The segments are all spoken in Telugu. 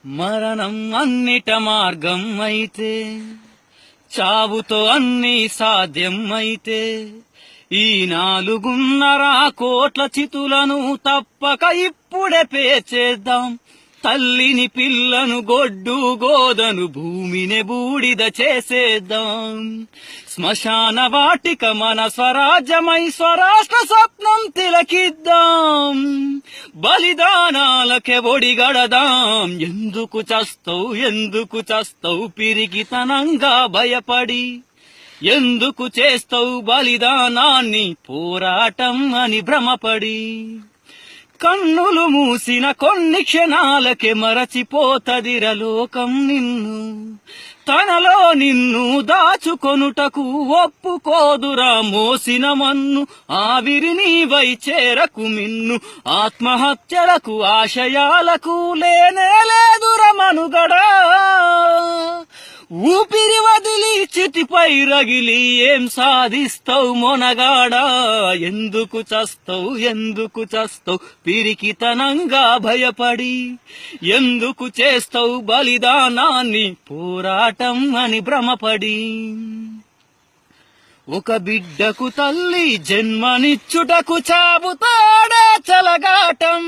మరణం అన్నిట మార్గం అయితే, చావుతో అన్ని సాధ్యం అయితే, ఈ 4.5 కోట్ల చితులను తప్పక ఇప్పుడే పేచేద్దాం. తల్లిని పిల్లను గొడ్డు గోదను భూమిని బూడిద చేసేద్దాం. శ్మశాన వాటిక మన స్వరాజ్యమై స్వరాష్ట్ర స్వప్నం తిలకిద్దాం. బలిదానాలకే ఒడిగడదాం. ఎందుకు చస్తావు పిరిగితనంగా భయపడి? ఎందుకు చేస్తావు బలిదానాన్ని పోరాటం అని భ్రమపడి? కన్నులు మూసిన కొన్ని క్షణాలకే మరచిపోతదిరలోకం నిన్ను. తనలో నిన్ను దాచుకొనుటకు ఒప్పుకోదురా మోసిన మన్ను. ఆవిరి నీవై చేరకు మిన్ను. ఆత్మహత్యలకు ఆశయాలకు లేనే లేదురా మనుగడా. ఊపిరి వదిలి చితిపై రగిలి ఏం సాధిస్తావు మొనగాడా? ఎందుకు చస్తావు పిరికితనంగా భయపడి? ఎందుకు చేస్తావు బలిదానాన్ని పోరాటం అని భ్రమపడి? ఒక బిడ్డకు తల్లి జన్మనిచ్చుటకు చావుతాడే చలగాటం.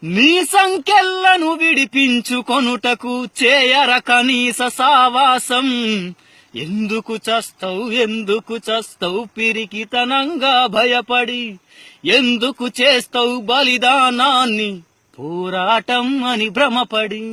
నీ సంకెళ్లను విడిపించుకొనుటకు చేయర కనీస సావాసం. ఎందుకు చస్తావు పిరికితనంగా భయపడి? ఎందుకు చేస్తావు బలిదానాన్ని పోరాటం అని భ్రమపడి?